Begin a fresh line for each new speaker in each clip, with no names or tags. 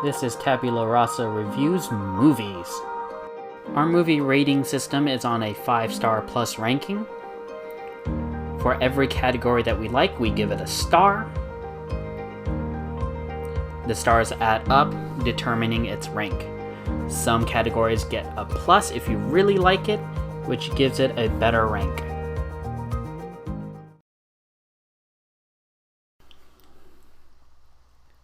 This is Tabula Rasa Reviews Movies. Our movie rating system is on a 5-star plus ranking. For every category that we like, we give it a star. The stars add up, determining its rank. Some categories get a plus if you really like it, which gives it a better rank.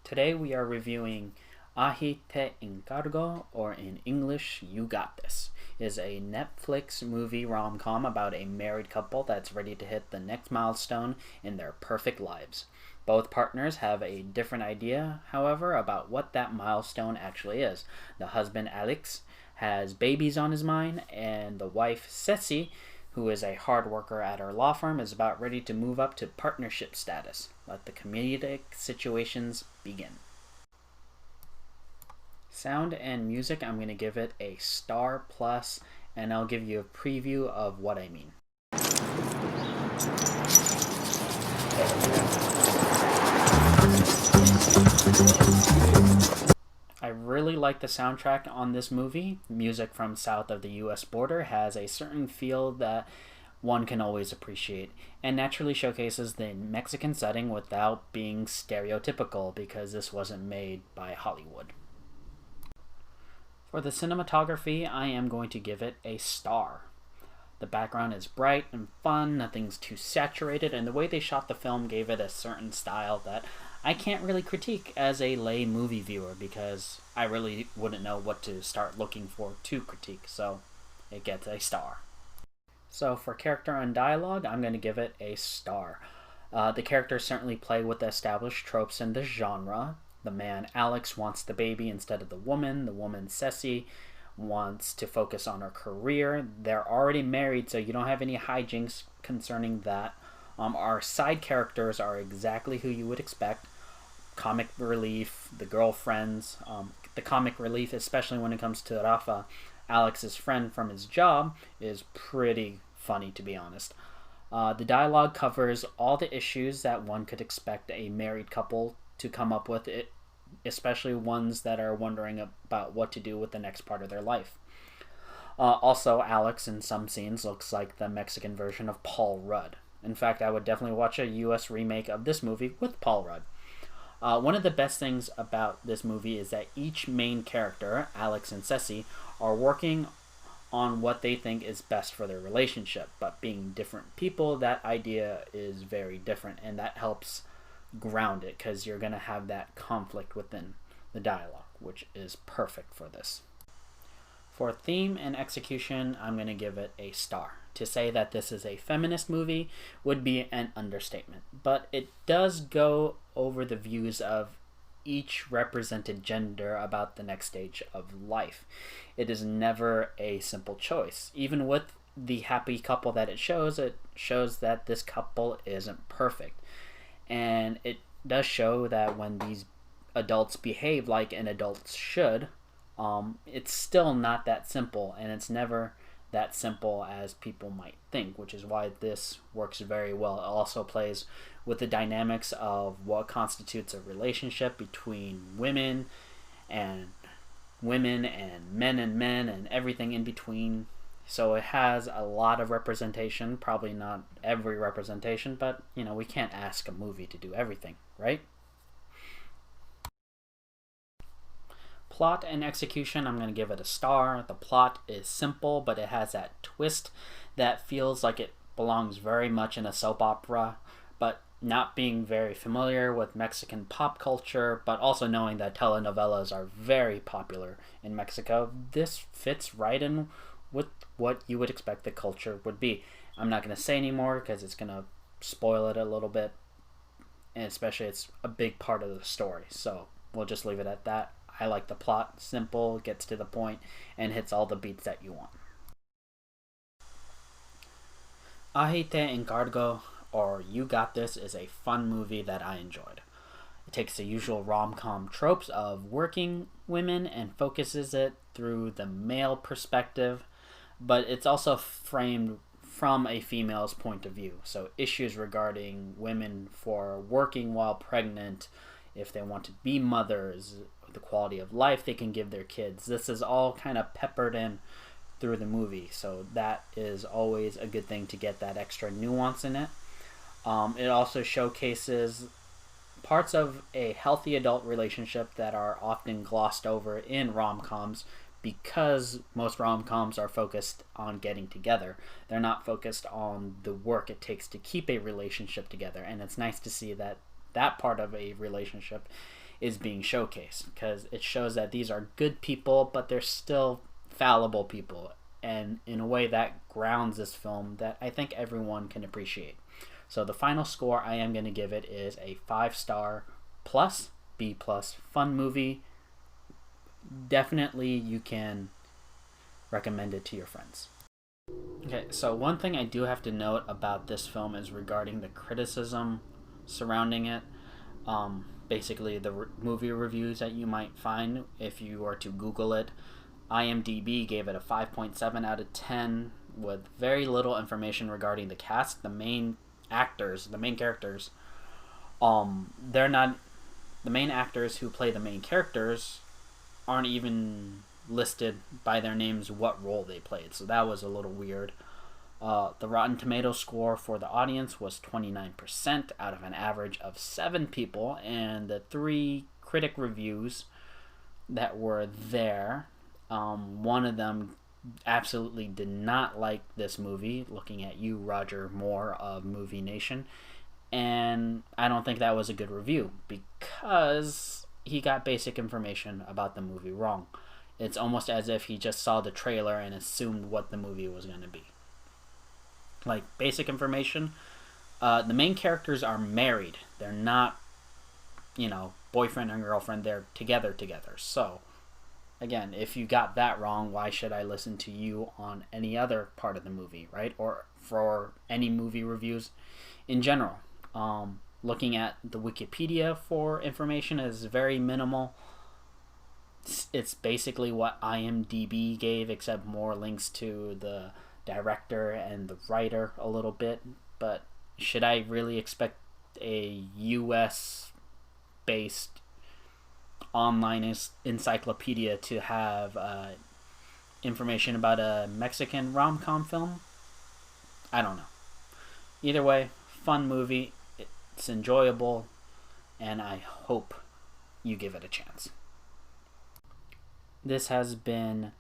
Today we are reviewing Ahi Te, Encargo, or in English, You Got This. It is a Netflix movie rom-com about a married couple that's ready to hit the next milestone in their perfect lives. Both partners have a different idea, however, about what that milestone actually is. The husband, Alex, has babies on his mind, and the wife, Ceci, who is a hard worker at her law firm, is about ready to move up to partnership status. Let the comedic situations begin. Sound and music, I'm going to give it a star plus, and I'll give you a preview of what I mean. I really like the soundtrack on this movie. Music from south of the US border has a certain feel that one can always appreciate, and naturally showcases the Mexican setting without being stereotypical, because this wasn't made by Hollywood. For the cinematography, I am going to give it a star. The background is bright and fun, nothing's too saturated, and the way they shot the film gave it a certain style that I can't really critique as a lay movie viewer, because I really wouldn't know what to start looking for to critique, so it gets a star. So for character and dialogue, I'm going to give it a star. The characters certainly play with the established tropes in the genre. The man, Alex, wants the baby instead of the woman. The woman, Ceci, wants to focus on her career. They're already married, so you don't have any hijinks concerning that. Our side characters are exactly who you would expect. Comic relief, the girlfriends. The comic relief, especially when it comes to Rafa, Alex's friend from his job, is pretty funny, to be honest. The dialogue covers all the issues that one could expect a married couple to come up with, it, especially ones that are wondering about what to do with the next part of their life. Also, Alex in some scenes looks like the Mexican version of Paul Rudd. In fact, I would definitely watch a US remake of this movie with Paul Rudd. One of the best things about this movie is that each main character, Alex and Ceci, are working on what they think is best for their relationship, but being different people, that idea is very different, and that helps ground it, because you're going to have that conflict within the dialogue, which is perfect for this. For theme and execution, I'm going to give it a star. To say that this is a feminist movie would be an understatement, but it does go over the views of each represented gender about the next stage of life. It is never a simple choice. Even with the happy couple that it shows that this couple isn't perfect. And it does show that when these adults behave like an adult should, it's still not that simple, and it's never that simple as people might think, which is why this works very well. It also plays with the dynamics of what constitutes a relationship between women and men and everything in between. So it has a lot of representation, probably not every representation, but we can't ask a movie to do everything, right? Plot and execution, I'm going to give it a star. The plot is simple, but it has that twist that feels like it belongs very much in a soap opera, but not being very familiar with Mexican pop culture, but also knowing that telenovelas are very popular in Mexico, this fits right in with what you would expect the culture would be. I'm not going to say anymore because it's going to spoil it a little bit, and especially it's a big part of the story, so we'll just leave it at that. I like the plot, simple, gets to the point, and hits all the beats that you want. Ahi Te, Encargo, or You Got This, is a fun movie that I enjoyed. It takes the usual rom-com tropes of working women and focuses it through the male perspective, but it's also framed from a female's point of view. So issues regarding women for working while pregnant, if they want to be mothers, the quality of life they can give their kids. This is all kind of peppered in through the movie, so that is always a good thing to get that extra nuance in it. It also showcases parts of a healthy adult relationship that are often glossed over in rom-coms, because most rom-coms are focused on getting together. They're not focused on the work it takes to keep a relationship together, and it's nice to see that that part of a relationship is being showcased, because it shows that these are good people, but they're still fallible people, and in a way that grounds this film that I think everyone can appreciate. So the final score I am going to give it is a 5-star plus, B+, fun movie. Definitely you can recommend it to your friends. Okay, so one thing I do have to note about this film is regarding the criticism surrounding it. Basically the movie reviews that you might find if you were to Google it. IMDb gave it a 5.7 out of 10 with very little information regarding the cast. The main characters, they're not, the main actors who play the main characters aren't even listed by their names what role they played, so that was a little weird. The Rotten Tomatoes score for the audience was 29% out of an average of 7 people, and the 3 critic reviews that were there, one of them absolutely did not like this movie, looking at you, Roger Moore of Movie Nation, and I don't think that was a good review, because he got basic information about the movie wrong. It's almost as if he just saw the trailer and assumed what the movie was going to be. Like, basic information, the main characters are married. They're not, boyfriend and girlfriend. They're together. So, again, if you got that wrong, why should I listen to you on any other part of the movie, right? Or for any movie reviews in general. Looking at the Wikipedia for information is very minimal. It's basically what IMDb gave, except more links to the director and the writer a little bit. But should I really expect a US-based online encyclopedia to have information about a Mexican rom-com film? I don't know. Either way, fun movie. It's enjoyable, and I hope you give it a chance. This has been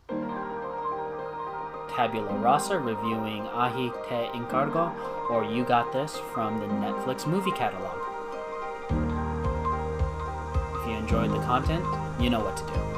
Tabula Rasa reviewing Ahi Te Encargo, or You Got This, from the Netflix movie catalog. If you enjoyed the content, you know what to do.